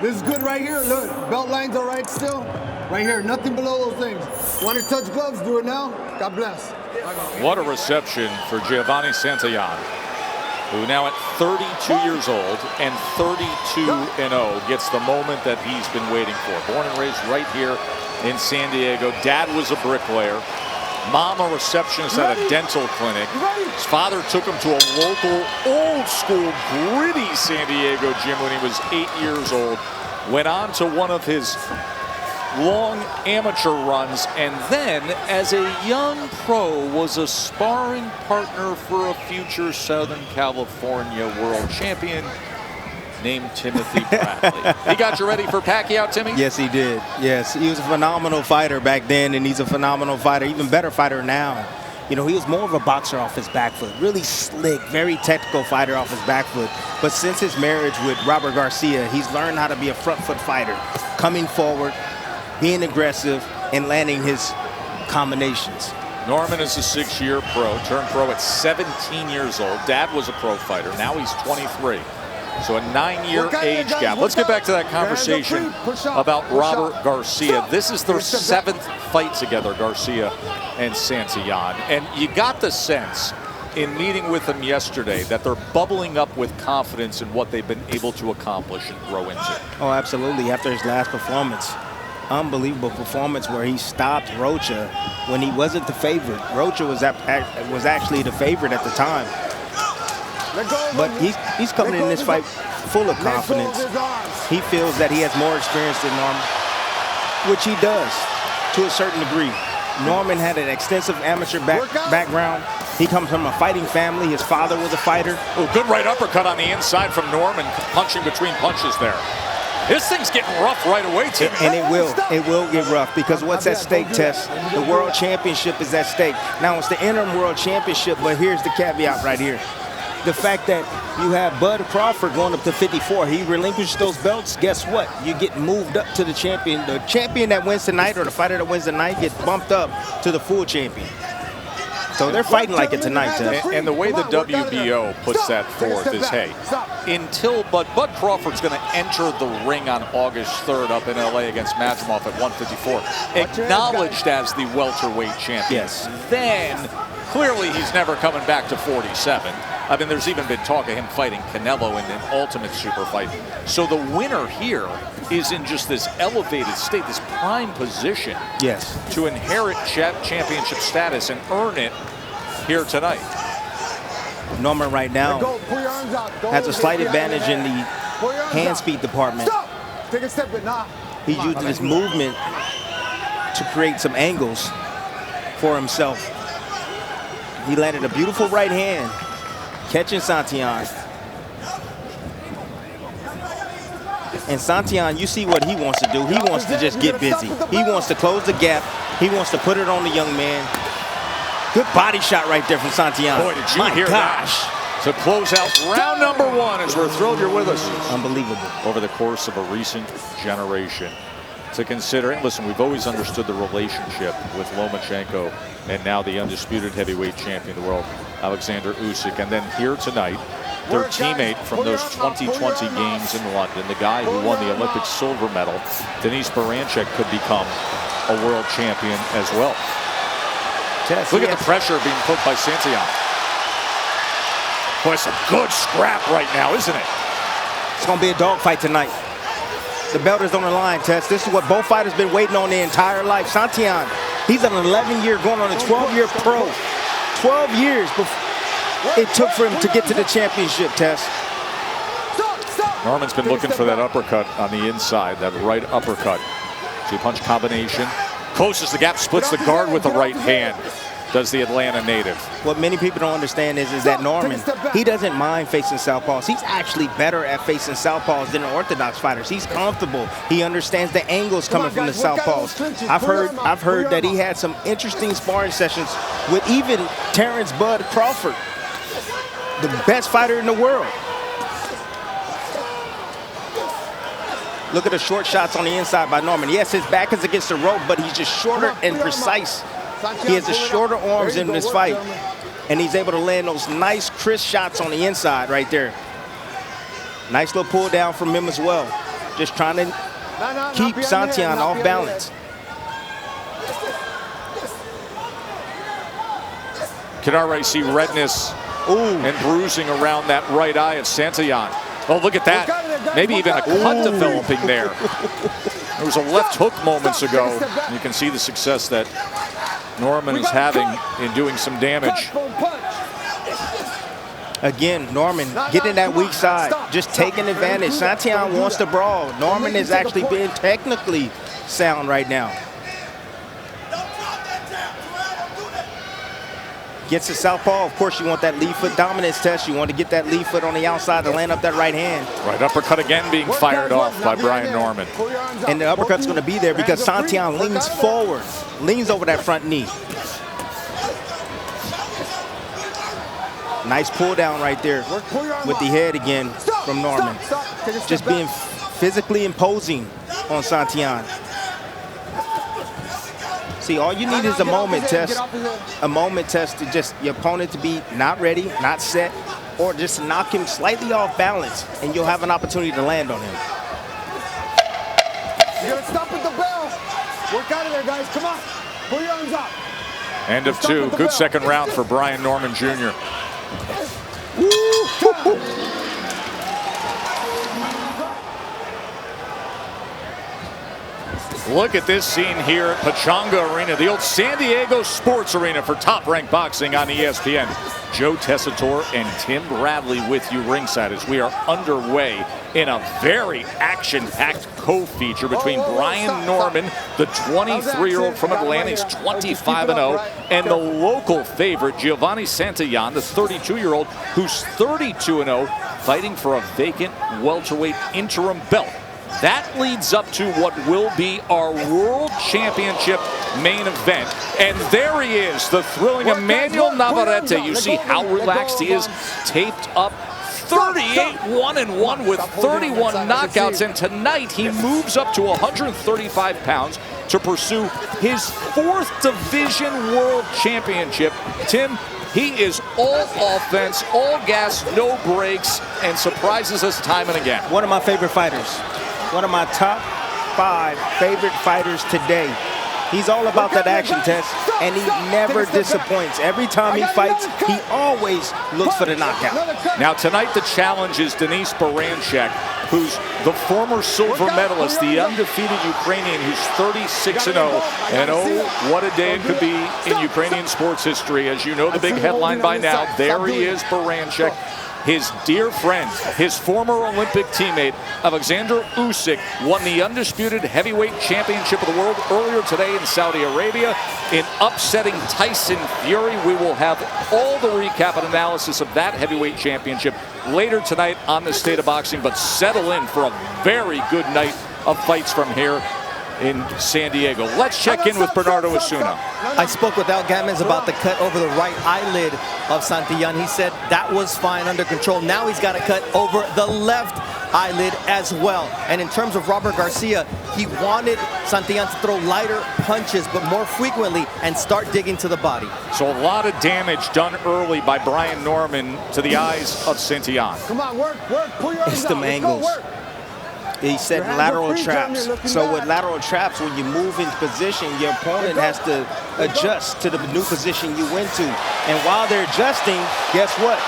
This is good right here. Look, belt line's all right still. Right here, nothing below those things. Want to touch gloves? Do it now. God bless. What a reception for Giovani Santillan, who now at 32 years old and 32-0 gets the moment that he's been waiting for. Born and raised right here in San Diego. Dad was a bricklayer. Mom a receptionist at a dental clinic. His father took him to a local old school gritty San Diego gym when he was 8 years old. Went on to one of his long amateur runs, and then as a young pro was a sparring partner for a future Southern California world champion named Timothy Bradley. He got you ready for Pacquiao, Timmy? Yes, he did. Yes, he was a phenomenal fighter back then, and he's a phenomenal fighter, even better fighter now. You know, he was more of a boxer off his back foot, really slick, very technical fighter off his back foot. But since his marriage with Robert Garcia, he's learned how to be a front foot fighter, coming forward, being aggressive, and landing his combinations. Norman is a 6-year pro, turned pro at 17 years old. Dad was a pro fighter. Now he's 23. So a 9-year age gap. Let's get back to that conversation about Robert Garcia. This is their 7th fight together, Garcia and Santillan. And you got the sense in meeting with them yesterday that they're bubbling up with confidence in what they've been able to accomplish and grow into. Oh, absolutely. After his last performance. Unbelievable performance where he stopped Rocha when he wasn't the favorite. Rocha was actually the favorite at the time. But he's coming in this fight full of confidence. He feels that he has more experience than Norman, which he does to a certain degree. Norman had an extensive amateur background. He comes from a fighting family. His father was a fighter. Oh, good right uppercut on the inside from Norman, punching between punches there. This thing's getting rough right away, Tim. And it will get rough, because what's at stake, Tess? The World Championship is at stake. Now, it's the interim World Championship, but here's the caveat right here. The fact that you have Bud Crawford going up to 54, he relinquished those belts, guess what? You get moved up to the champion. The champion that wins tonight, or the fighter that wins tonight, gets bumped up to the full champion. So they're fighting like it tonight, Tess. And the way the WBO puts that forth is, hey, until Bud Crawford's going to enter the ring on August 3rd up in LA against Madrimov at 154, acknowledged as the welterweight champion. Yes. Then clearly he's never coming back to 47. I mean, there's even been talk of him fighting Canelo in an ultimate super fight. So the winner here is in just this elevated state, this prime position, yes, to inherit championship status and earn it here tonight. Norman right now has a slight advantage in the hand speed department. Take a step, but nah. He's using his movement to create some angles for himself. He landed a beautiful right hand, catching Santillan. And Santillan, you see what he wants to do. He wants to just get busy. He wants to close the gap. He wants to put it on the young man. Good body shot right there from Santillan. Boy, did you hear that? To close out round number 1, as we're thrilled you're with us. Unbelievable. Over the course of a recent generation. To consider, and listen, we've always understood the relationship with Lomachenko and now the undisputed heavyweight champion of the world, Alexander Usyk. And then here tonight, their teammate from those 2020 games in London, the guy who won the Olympic silver medal, Denis Baranchyk, could become a world champion as well. Look at the pressure being put by Santillan. Boy, it's a good scrap right now, isn't it? It's going to be a dogfight tonight. The belt is on the line, Tess. This is what both fighters been waiting on their entire life. Santillan, he's an 11-year, going on a 12-year pro. 12 years it took for him to get to the championship, Tess. Norman's been looking for that uppercut on the inside, that right uppercut. Two-punch combination. Closes the gap, splits the guard with the right hand. Does the Atlanta native. What many people don't understand is that Norman, he doesn't mind facing southpaws. He's actually better at facing southpaws than the orthodox fighters. He's comfortable. He understands the angles coming from the southpaws. I've heard that he had some interesting sparring sessions with even Terrence Bud Crawford, the best fighter in the world. Look at the short shots on the inside by Norman. Yes, his back is against the rope, but he's just shorter and precise. He has the shorter arms in this fight, and he's able to land those nice, crisp shots on the inside right there. Nice little pull down from him as well. Just trying to keep Santillan off balance. Can already see redness and bruising around that right eye of Santillan. Oh, look at that. Maybe even a cut developing there. There was a left hook moments ago. You can see the success that Norman is having in doing some damage. Again, Norman getting that weak side, just taking advantage. Santillan wants to brawl. Norman is actually being technically sound right now. Gets the southpaw. Of course, you want that lead foot dominance test. You want to get that lead foot on the outside to land up that right hand. Right uppercut again being fired off by Brian Norman. And the uppercut's going to be there because Santillan leans forward, leans over that front knee. Nice pull down right there with the head again from Norman. Just being physically imposing on Santillan. See, all you need is a moment test. A moment test to just your opponent to be not ready, not set, or just knock him slightly off balance, and you'll have an opportunity to land on him. You gotta stop at the bell. Work out of there, guys. Come on. Pull your arms up. End of two. Good second round for Brian Norman Jr. Look at this scene here at Pechanga Arena, the old San Diego sports arena for Top-Ranked Boxing on ESPN. Joe Tessitore and Tim Bradley with you ringside as we are underway in a very action-packed co-feature between Brian Norman, the 23-year-old from Atlanta, he's 25-0, and the local favorite, Giovani Santillan, the 32-year-old, who's 32-0, fighting for a vacant welterweight interim belt. That leads up to what will be our World Championship main event. And there he is, the thrilling Emmanuel Navarrete. You see how relaxed he is, taped up 38-1-1 with 31 knockouts. And tonight he moves up to 135 pounds to pursue his 4th Division World Championship. Tim, he is all offense, all gas, no brakes, and surprises us time and again. One of my favorite fighters. One of my top 5 favorite fighters today. He's all about that action test, and he never disappoints. Every time he fights, he always looks for the knockout. Now tonight the challenge is Denise Baranchek, who's the former silver medalist, the undefeated Ukrainian who's 36-0. And oh, what a day it could be in Ukrainian sports history. As you know the big headline by now, there he is, Baranchek. His dear friend, his former Olympic teammate, Alexander Usyk, won the undisputed heavyweight championship of the world earlier today in Saudi Arabia in upsetting Tyson Fury. We will have all the recap and analysis of that heavyweight championship later tonight on The State of Boxing, but settle in for a very good night of fights from here in San Diego. Let's check in with Bernardo Osuna. I spoke with Al Gamez about the cut over the right eyelid of Santillan. He said that was fine, under control. Now he's got a cut over the left eyelid as well. And in terms of Robert Garcia, he wanted Santillan to throw lighter punches, but more frequently, and start digging to the body. So a lot of damage done early by Brian Norman to the eyes of Santillan. Come on, work, pull your arms It's the out. angles. He set lateral traps. So with lateral traps, when you move into position, your opponent has to adjust to the new position you went to. And while they're adjusting, guess what?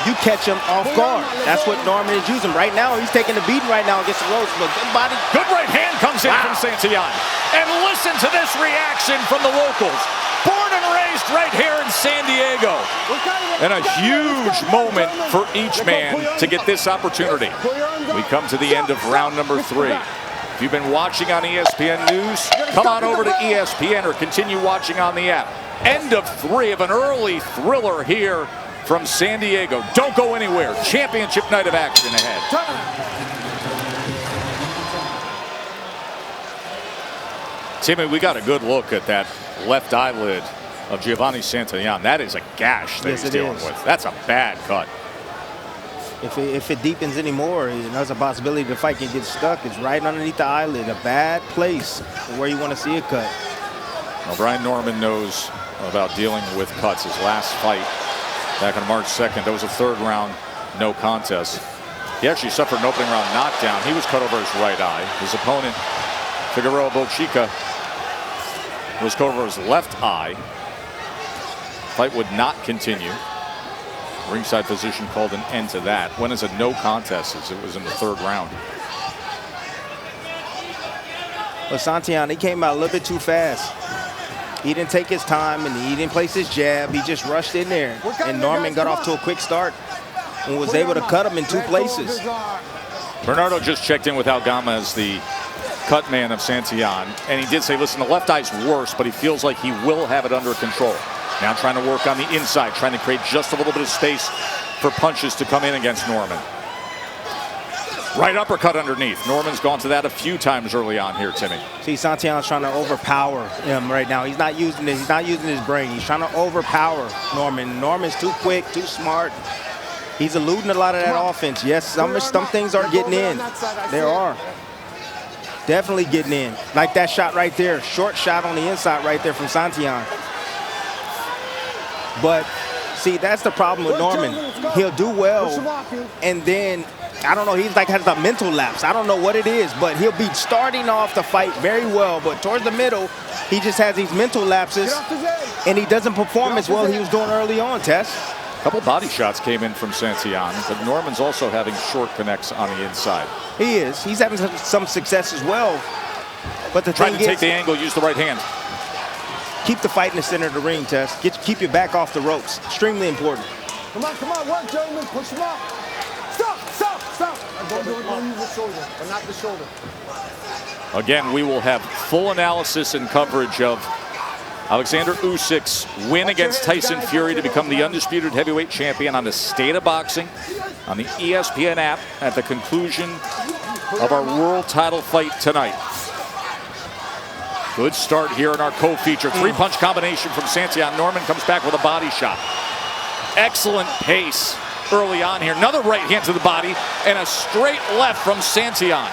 You catch him off guard. That's what Norman is using. Right now, he's taking the beating right now against the ropes, but good body. Good right hand comes in from Santillan. And listen to this reaction from the locals. Born and raised right here in San Diego. And a huge moment for each man to get this opportunity. We come to the end of round number 3. If you've been watching on ESPN News, come on over to ESPN or continue watching on the app. End of 3 of an early thriller here from San Diego. Don't go anywhere. Championship night of action ahead. Timmy, we got a good look at that left eyelid of Giovani Santillan. That is a gash that he's dealing with. That's a bad cut. If it deepens anymore, there's a possibility the fight can get stuck. It's right underneath the eyelid, a bad place where you want to see a cut. Well, Brian Norman knows about dealing with cuts. His last fight back on March 2nd, that was a 3rd round no contest. He actually suffered an opening round knockdown. He was cut over his right eye. His opponent, Figueroa Bochica, was cut over his left eye. Fight would not continue. Ringside physician called an end to that. Went as a no contest as it was in the 3rd round. But Santillan, he came out a little bit too fast. He didn't take his time and he didn't place his jab. He just rushed in there. And Norman got off to a quick start and was able to cut him in 2 places. Bernardo just checked in with Algama as the cut man of Santillan. And he did say, listen, the left eye's worse, but he feels like he will have it under control. Now trying to work on the inside, trying to create just a little bit of space for punches to come in against Norman. Right uppercut underneath. Norman's gone to that a few times early on here, Timmy. See, Santillan's trying to overpower him right now. He's not using this. He's not using his brain. He's trying to overpower Norman. Norman's too quick, too smart. He's eluding a lot of that offense. Yes, some things are getting in. There are. Definitely getting in. Like that shot right there. Short shot on the inside right there from Santillan. But, see, that's the problem with Norman. He'll do well, and then, I don't know, he's like has a mental lapse. I don't know what it is, but he'll be starting off the fight very well, but towards the middle, he just has these mental lapses, and he doesn't perform as well as he was doing early on, Tess. A couple body shots came in from Santillan, but Norman's also having short connects on the inside. He is. He's having some success as well, but the Trying thing to is, take the angle, use the right hand. keep the fight in the center of the ring, Tess. Keep your back off the ropes. Extremely important. Come on, work, gentlemen. Push him up. Stop. Don't use the shoulder, but not the shoulder. Again, we will have full analysis and coverage of Alexander Usyk's win against Tyson Fury to become the undisputed heavyweight champion on the State of Boxing on the ESPN app at the conclusion of our world title fight tonight. Good start here in our co-feature. 3-punch combination from Santillan. Norman comes back with a body shot. Excellent pace early on here. Another right hand to the body and a straight left from Santillan.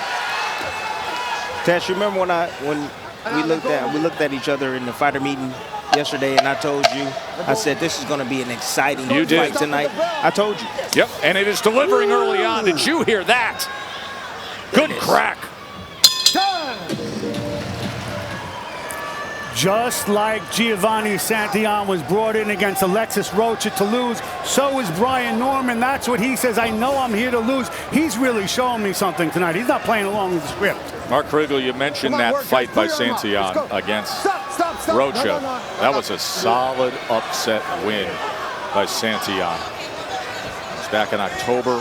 Tess, you remember when we looked at each other in the fighter meeting yesterday, and I told you, I said this is going to be an exciting fight tonight. I told you. Yep, and it is delivering early on. Did you hear that? Good crack. Just like Giovani Santillan was brought in against Alexis Rocha to lose, so is Brian Norman. That's what he says. I know I'm here to lose. He's really showing me something tonight. He's not playing along with the script. Mark Kriegel, you mentioned that fight by Santillan against Rocha. That was a solid upset win by Santillan. It was back in October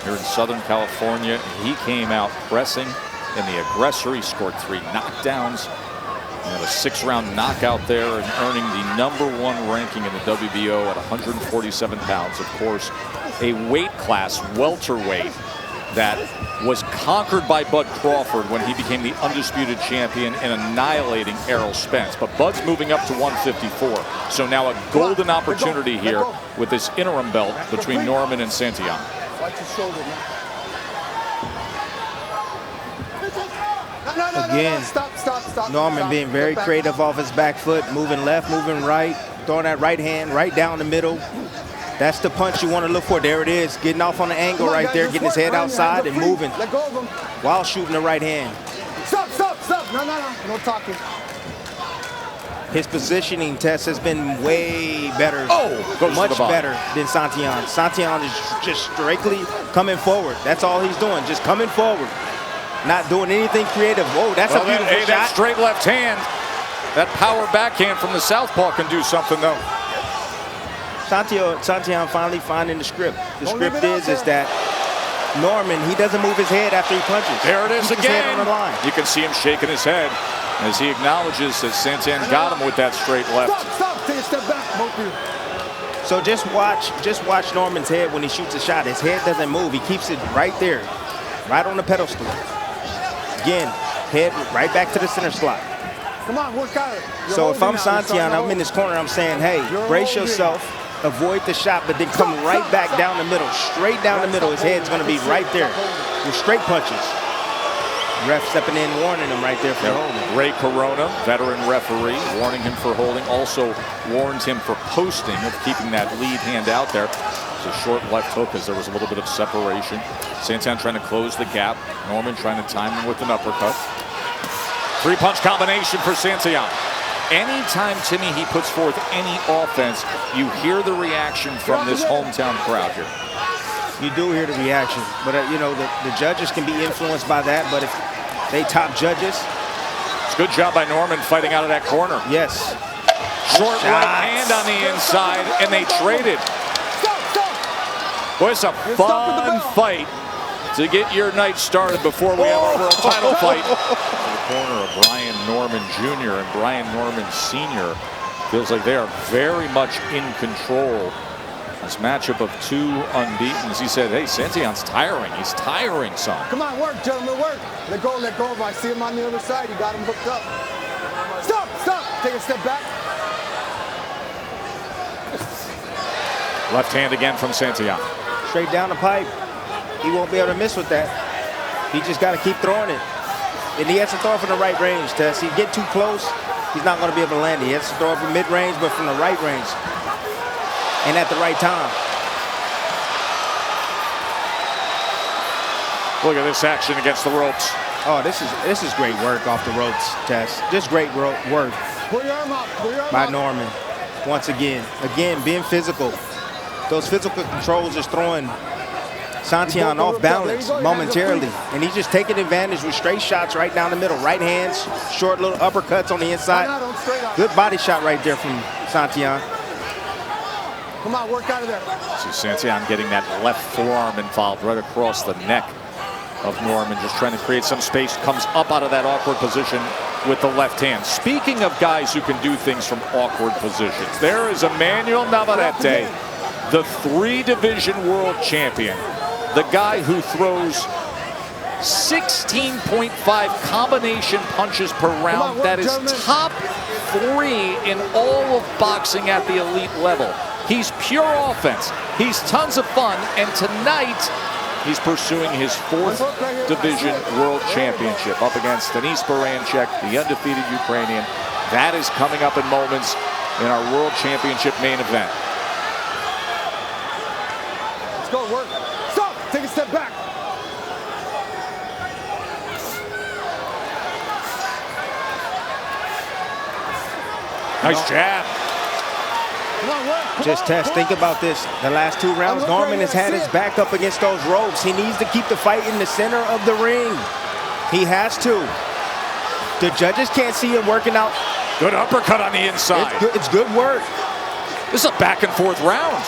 here in Southern California. He came out pressing in the aggressor. He scored 3 knockdowns. And a 6-round knockout there and earning the #1 ranking in the WBO at 147 pounds. Of course, a weight class, welterweight, that was conquered by Bud Crawford when he became the undisputed champion and annihilating Errol Spence. But Bud's moving up to 154. So now a golden opportunity here with this interim belt between Norman and Santillan. Watch your shoulder, man. Again, Norman being very creative off his back foot, moving left, moving right, throwing that right hand right down the middle. That's the punch you want to look for. There it is, getting off on the angle right there, getting his head outside and moving while shooting the right hand. Stop. No talking. His positioning test has been way better, much better than Santillan. Santillan is just strictly coming forward. That's all he's doing, just coming forward. Not doing anything creative. Whoa, that's a beautiful shot. That straight left hand, that power backhand from the southpaw can do something, though. Santillan finally finding the script. The script is that Norman, he doesn't move his head after he punches. There it is Keeps his head again. on the line. You can see him shaking his head as he acknowledges that Santillan got him with that straight left. Stop. Take a step back, both of you. So just watch Norman's head when he shoots a shot. His head doesn't move. He keeps it right there, right on the pedestal. Again, head right back to the center slot. Come on, work out it. So if I'm Santillan, I'm in this corner, I'm saying, hey, brace yourself, avoid the shot, but then come right back down the middle, straight down the middle. His head's going to be right there with straight punches. Ref stepping in, warning him right there for holding. Ray Corona, veteran referee, warning him for holding. Also warns him for posting, of keeping that lead hand out there. It's a short left hook as there was a little bit of separation. Santillan trying to close the gap. Norman trying to time him with an uppercut. Three-punch combination for Santillan. Anytime, Timmy, he puts forth any offense, you hear the reaction from this hometown crowd here. You do hear the reaction, but you know, the judges can be influenced by that, but if they top judges. It's a good job by Norman fighting out of that corner. Yes. Short right hand on the inside, and they traded. Boy, it's a fun fight to get your night started before we have our world title fight. In the corner of Brian Norman Jr. and Brian Norman Sr. Feels like they are very much in control. This matchup of two unbeaten. As he said, hey, Santillan's tiring. He's tiring, son. Come on, work, gentlemen, work. Let go, let go. If I see him on the other side, you got him hooked up. Stop, stop. Take a step back. Left hand again from Santillan. Straight down the pipe. He won't be able to miss with that. He just got to keep throwing it. And he has to throw it from the right range, Tess. He get too close, he's not going to be able to land it. He has to throw it from mid-range, but from the right range. And at the right time. Look at this action against the ropes. Oh, this is great work off the ropes, Tess. Just great work Pull your arm up. Pull your arm by up. Norman. Once again, being physical. Those physical controls is throwing Santillan off balance momentarily, and he's just taking advantage with straight shots right down the middle. Right hands, short little uppercuts on the inside. Good body shot right there from Santillan. Come on, work out of there. See Santillan getting that left forearm involved right across the neck of Norman, just trying to create some space. Comes up out of that awkward position with the left hand. Speaking of guys who can do things from awkward positions, there is Emmanuel Navarrete, the 3-division world champion. The guy who throws 16.5 combination punches per round. That is top 3 in all of boxing at the elite level. He's pure offense. He's tons of fun. And tonight, he's pursuing his 4th division world championship up against Denis Baranchek, the undefeated Ukrainian. That is coming up in moments in our world championship main event. Let's go, work. Stop. Take a step back. Nice jab. Come on, work. Come Just on, Tess, come think on. about this. The last 2 rounds, Norman has had his back up against those ropes. He needs to keep the fight in the center of the ring. He has to. The judges can't see him working out. Good uppercut on the inside. It's good work. This is a back and forth round.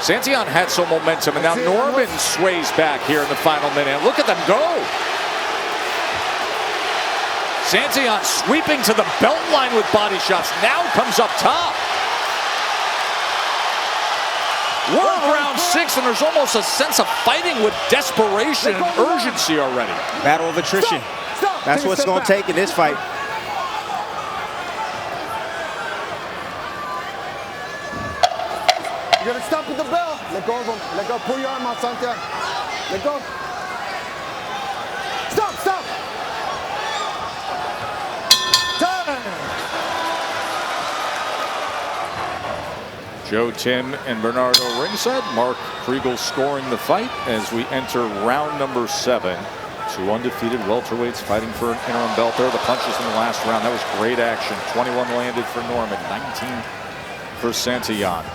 Santillan had some momentum, and now Norman sways back here in the final minute. Look at them go. Santillan sweeping to the belt line with body shots. Now comes up top. We're in round 6, and there's almost a sense of fighting with desperation and urgency already. Battle of attrition. Stop. That's what it's going to take in this fight. You're gonna stop with the bell. Let go of him. Let go. Pull your arm out, Santillan. Let go. Stop. Stop. Time. Joe, Tim, and Bernardo ringside. Mark Kriegel scoring the fight as we enter round number 7. 2 undefeated welterweights fighting for an interim belt there. The punches in the last round. That was great action. 21 landed for Norman, 19 for Santillan.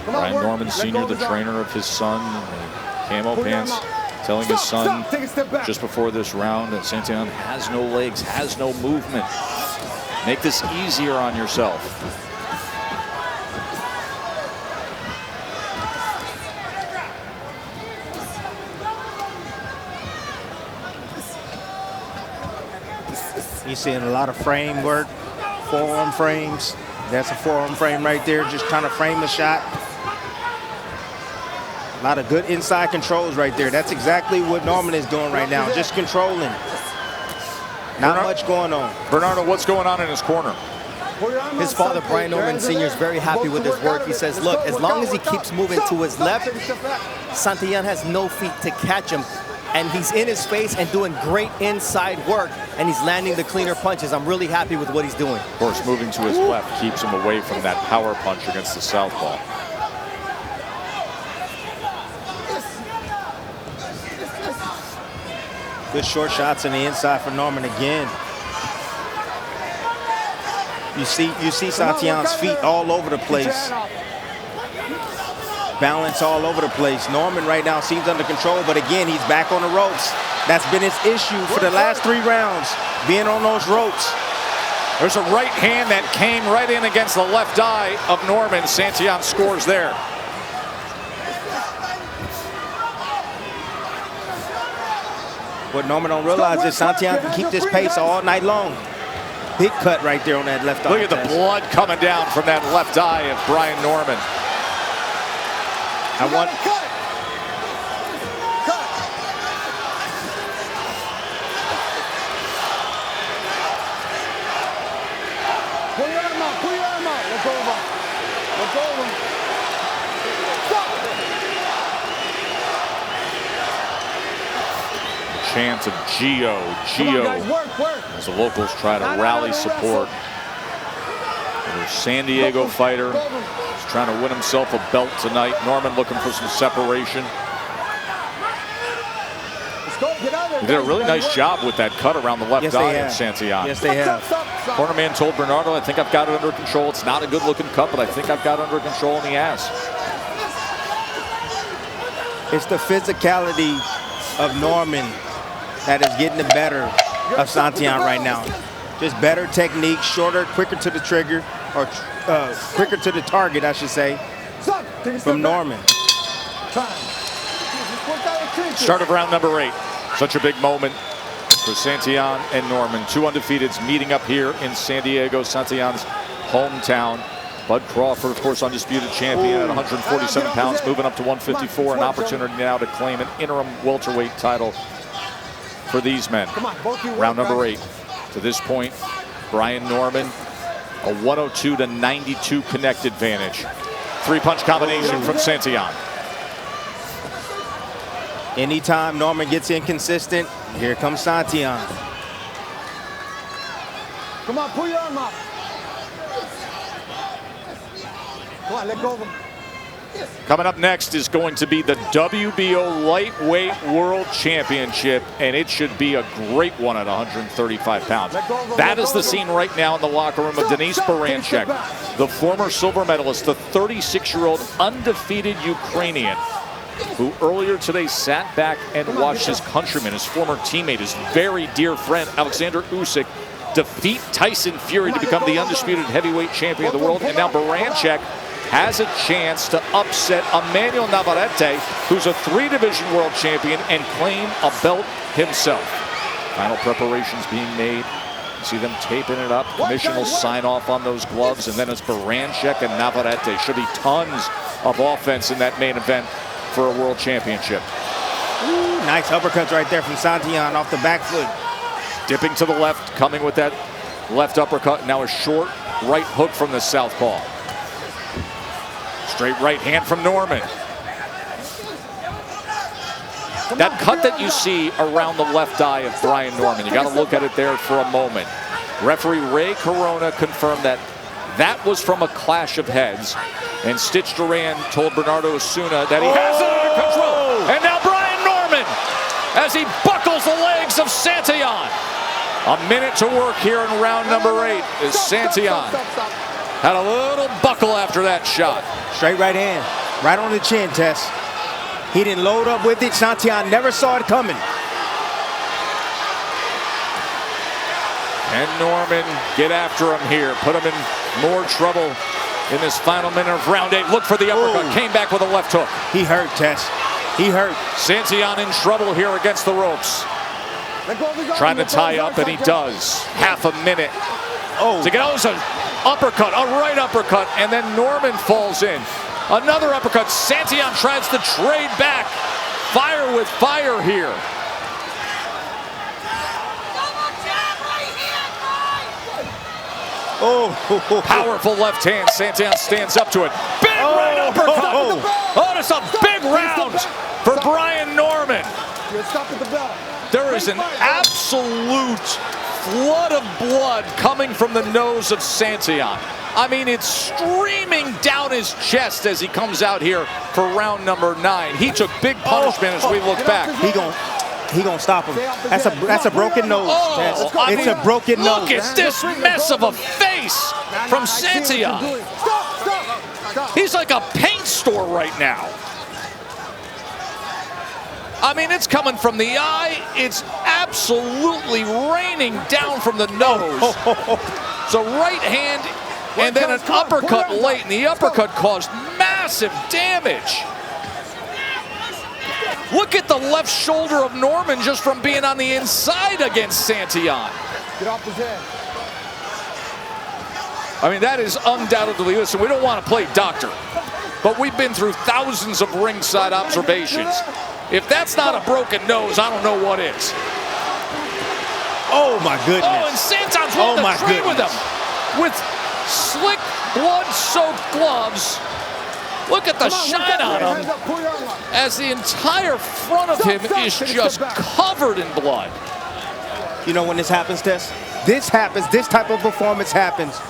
Brian Norman Sr., the trainer of his son, camo pants, telling his son just before this round that Santillan has no legs, has no movement. Make this easier on yourself. You're seeing a lot of frame work, forearm frames. That's a forearm frame right there, just trying to frame the shot. A lot of good inside controls right there. That's exactly what Norman is doing right now, just controlling. Not much going on. Bernardo, what's going on in his corner? His father, Brian Norman Sr., is very happy with his work. He says, look, as long as he keeps moving to his left, Santillan has no feet to catch him. and he's in his face and doing great inside work, and he's landing the cleaner punches. I'm really happy with what he's doing. Of course, moving to his left keeps him away from that power punch against the southpaw. Good short shots on the inside for Norman again. You see Santillan's feet all over the place. Balance all over the place. Norman right now seems under control, but again, he's back on the ropes. That's been his issue for the last 3 rounds, being on those ropes. There's a right hand that came right in against the left eye of Norman. Santillan scores there. What Norman don't realize is Santillan can keep this pace all night long. Big cut right there on that left eye. Look at the blood coming down from that left eye of Brian Norman. I want cut. Pull your arm out. Pull your arm out. Let go of him. Let go of him. Chant of Gio, as the locals try to rally support. The San Diego fighter is trying to win himself a belt tonight. Norman looking for some separation. He did a really nice job with that cut around the left eye of Santillan. Yes, they have. Corner man told Bernardo, I think I've got it under control. It's not a good looking cut, but I think I've got it under control, and he has. It's the physicality of Norman that is getting the better of Santillan right now. Just better technique, shorter, quicker to the trigger, or quicker to the target, I should say, from Norman. Start of round number 8. Such a big moment for Santillan and Norman. 2 undefeateds meeting up here in San Diego, Santillan's hometown. Bud Crawford, of course, undisputed champion at 147 pounds, moving up to 154. An opportunity now to claim an interim welterweight title for these men. Round number 8. To this point, Brian Norman, a 102-92 connect advantage. 3-punch combination from Santillan. Anytime Norman gets inconsistent, here comes Santillan. Come on, pull your arm up. Come on, let go of him. Coming up next is going to be the WBO Lightweight World Championship, and it should be a great one at 135 pounds. That is the scene right now in the locker room of Denis Baranchek, the former silver medalist, the 36-year-old undefeated Ukrainian, who earlier today sat back and watched his countryman, his former teammate, his very dear friend, Alexander Usyk, defeat Tyson Fury to become the undisputed heavyweight champion of the world. And now Baranchek has a chance to upset Emmanuel Navarrete, who's a 3-division world champion, and claim a belt himself. Final preparations being made. You see them taping it up. Commission will sign off on those gloves, and then it's Baranchek and Navarrete. Should be tons of offense in that main event for a world championship. Ooh, nice uppercuts right there from Santillan off the back foot. Dipping to the left, coming with that left uppercut. Now a short right hook from the southpaw. Straight right hand from Norman. That cut that you see around the left eye of Brian Norman, you got to look at it there for a moment. Referee Ray Corona confirmed that that was from a clash of heads. And Stitch Duran told Bernardo Osuna that he has it under control. And now Brian Norman, as he buckles the legs of Santillan. A minute to work here in round number 8 as Santillan had a little buckle after that shot. Straight right hand, right on the chin, Tess. He didn't load up with it. Santillan never saw it coming. And Norman get after him here, put him in more trouble in this final minute of round 8. Look for the uppercut, came back with a left hook. He hurt, Tess. He hurt. Santillan in trouble here against the ropes. Trying to tie up, and he does. Half a minute to get an uppercut, a right uppercut, and then Norman falls in. Another uppercut. Santillan tries to trade back. Fire with fire here. Powerful left hand. Santillan stands up to it. Big right uppercut. Oh, it's a big round for Brian Norman. You're stopping the bell. There is an absolute flood of blood coming from the nose of Santillan. I mean, it's streaming down his chest as he comes out here for round number 9. He took big punishment as we look back. He gonna stop him. That's a broken nose. It's a broken nose. Look at this mess of a face from Santillan. He's like a paint store right now. I mean, it's coming from the eye. It's absolutely raining down from the nose. So right hand and then an uppercut late, and the uppercut caused massive damage. Look at the left shoulder of Norman just from being on the inside against Santillan. Get off his head. I mean, that is undoubtedly, listen, we don't want to play doctor, but we've been through thousands of ringside observations. If that's not a broken nose, I don't know what is. Oh my goodness. Oh, and Santillan's willing to trade with him. With slick, blood-soaked gloves. Look at the shine on him as the entire front of him is just covered in blood. You know when this happens, Tess? This happens, this type of performance happens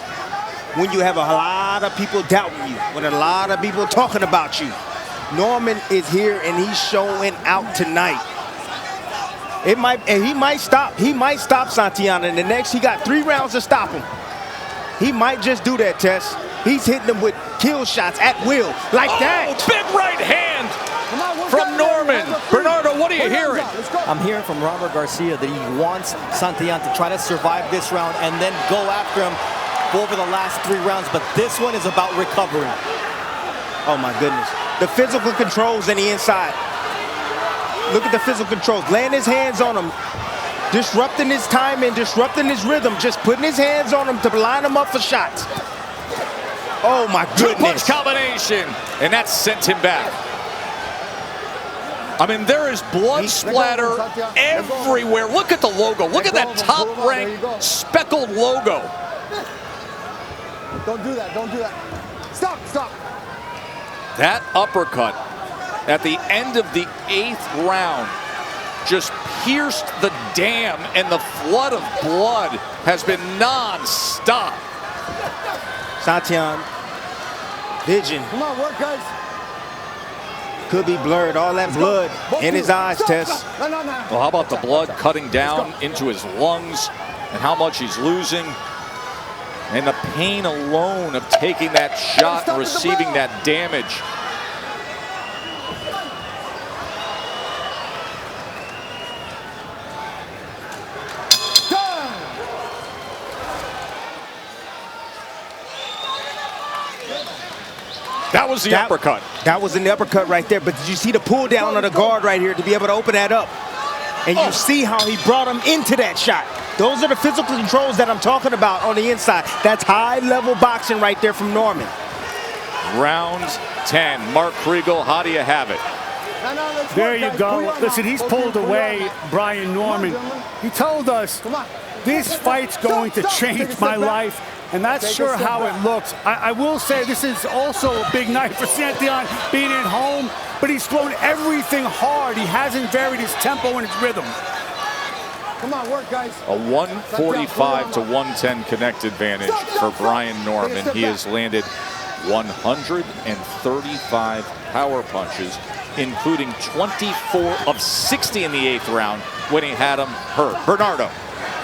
when you have a lot of people doubting you, when a lot of people talking about you. Norman is here and he's showing out tonight. He might stop Santillan in the next. He got 3 rounds to stop him. He might just do that, Tess. He's hitting them with kill shots at will, like that. Big right hand from Norman. Bernardo, what are you hearing? I'm hearing from Robert Garcia that he wants Santillan to try to survive this round and then go after him over the last 3 rounds, but this one is about recovery. Oh my goodness. The physical controls on the inside. Look at the physical controls. Laying his hands on him. Disrupting his timing, disrupting his rhythm. Just putting his hands on him to line him up for shots. Oh my goodness. 2-punch combination. And that sent him back. I mean, there is blood splatter everywhere. Look at the logo. Look at that top-ranked speckled logo. Don't do that. Don't do that. Stop. Stop. That uppercut at the end of the 8th round just pierced the dam, and the flood of blood has been non-stop. Santillan, vision. Come on, work, guys. Could be blurred. All that blood in his eyes, Tess. No. Well, how about the blood cutting down into his lungs and how much he's losing? And the pain alone of taking that shot and receiving that damage. That was the uppercut. That was an uppercut right there. But did you see the pull down on the guard right here to be able to open that up? And you see how he brought him into that shot. Those are the physical controls that I'm talking about on the inside. That's high-level boxing right there from Norman. Round 10. Mark Kriegel, how do you have it? There you go. Listen, he's pulled away Brian Norman. He told us this fight's going to change my life, and that's sure how it looks. I will say this is also a big night for Santillan being at home, but he's thrown everything hard. He hasn't varied his tempo and his rhythm. Come on, work, guys. A 145 to 110 connect advantage for Brian Norman. He has landed 135 power punches, including 24 of 60 in the 8th round when he had him hurt. Bernardo.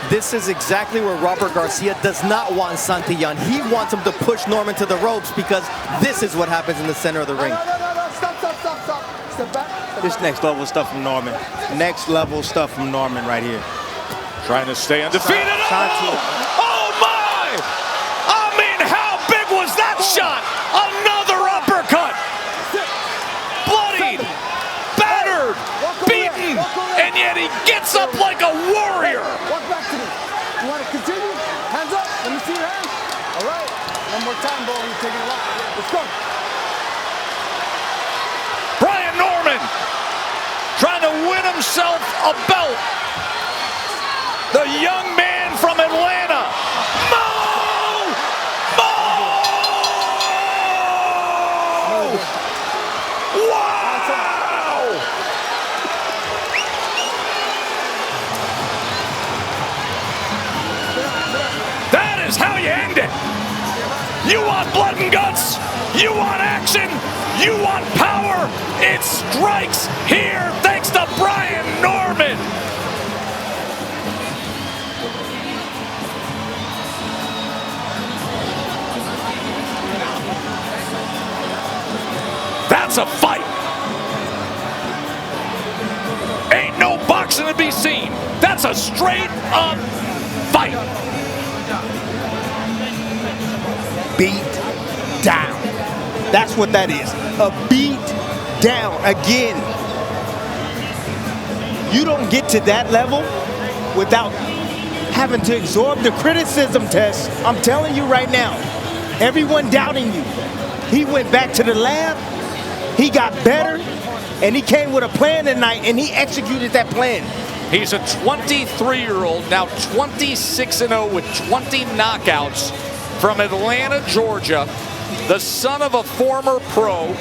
This is exactly where Robert Garcia does not want Santillan. He wants him to push Norman to the ropes because this is what happens in the center of the ring. No. Stop. Step back. This next level stuff from Norman. Next level stuff from Norman right here. Trying to stay undefeated. Oh my! I mean, how big was that shot? Another uppercut. Bloodied, battered, beaten, and yet he gets up like a warrior. Walk back to me. You want to continue? Hands up. Let me see your hands. All right. One more time, bro. You're taking it off. Let's go. Brian Norman trying to win himself a belt. The young man from Atlanta. Wow! You want action? You want power? It strikes here thanks to Brian Norman. That's a fight. Ain't no boxing to be seen. That's a straight up fight. Beat down. That's what that is. A beat down. Again, you don't get to that level without having to absorb the criticism test. I'm telling you right now, everyone doubting you. He went back to the lab, he got better, and he came with a plan tonight, and he executed that plan. He's a 23-year-old, now 26-0 with 20 knockouts from Atlanta, Georgia, the son of a former pro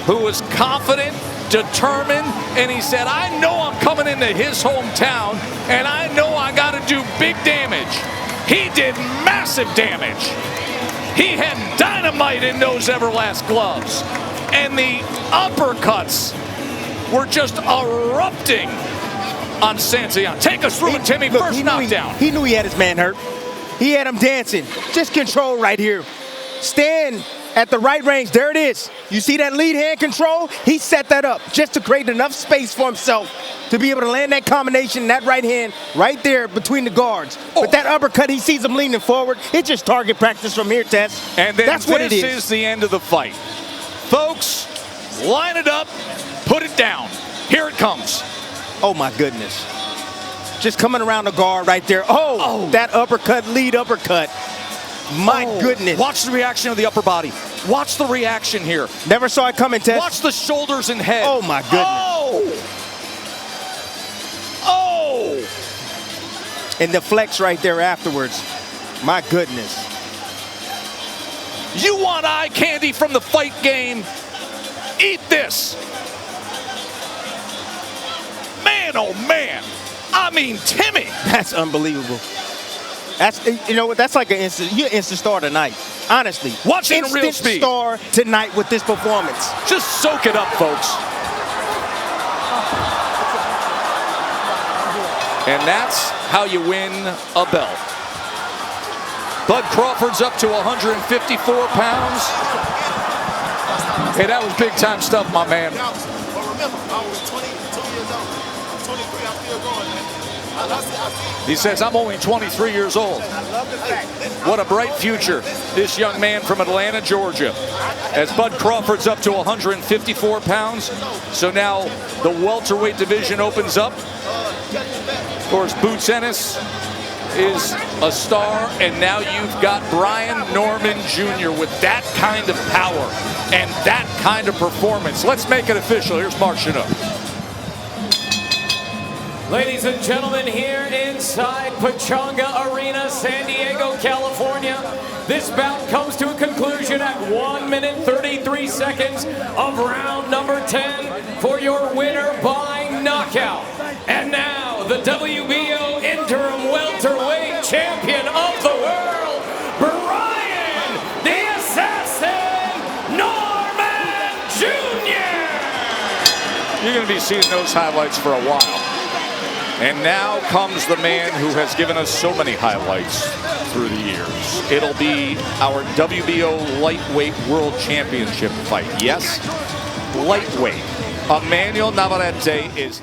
who was confident, determined, and he said, I know I'm coming into his hometown, and I know I got to do big damage. He did massive damage. He had dynamite in those Everlast gloves, and the uppercuts were just erupting on Santillan. Take us through it, Timmy. First knockdown. He knew he had his man hurt. He had him dancing. Just control right here. Stand at the right range. There it is. You see that lead hand control? He set that up just to create enough space for himself to be able to land that combination, that right hand right there between the guards. But that uppercut, he sees him leaning forward. It's just target practice from here, Tess. And then that's what it is. This is the end of the fight. Folks, line it up, put it down. Here it comes. Oh my goodness. Just coming around the guard right there. Oh. That uppercut, lead uppercut. My goodness. Watch the reaction of the upper body. Watch the reaction here. Never saw it coming, Tess. Watch the shoulders and head. Oh my goodness. Oh! And the flex right there afterwards. My goodness. You want eye candy from the fight game? Eat this. Man, oh man. I mean, Timmy. That's unbelievable. That's, you know what, that's like you're an instant star tonight. Honestly. Watch it in real speed. Instant star tonight with this performance. Just soak it up, folks. And that's how you win a belt. Bud Crawford's up to 154 pounds. Hey, that was big time stuff, my man. But remember, I was 22 years old. I'm 23, I'm still going, man. He says, I'm only 23 years old. What a bright future, this young man from Atlanta, Georgia. As Bud Crawford's up to 154 pounds, so now the welterweight division opens up. Of course, Boots Ennis is a star, and now you've got Brian Norman Jr. with that kind of power and that kind of performance. Let's make it official. Here's Mark Chinook. Ladies and gentlemen, here inside Pechanga Arena, San Diego, California, this bout comes to a conclusion at 1 minute 33 seconds of round number 10 for your winner by knockout. And now, the WBO interim welterweight champion of the world, Brian the Assassin Norman Jr. You're going to be seeing those highlights for a while. And now comes the man who has given us so many highlights through the years. It'll be our WBO lightweight world championship fight. Yes, lightweight. Emmanuel Navarrete is...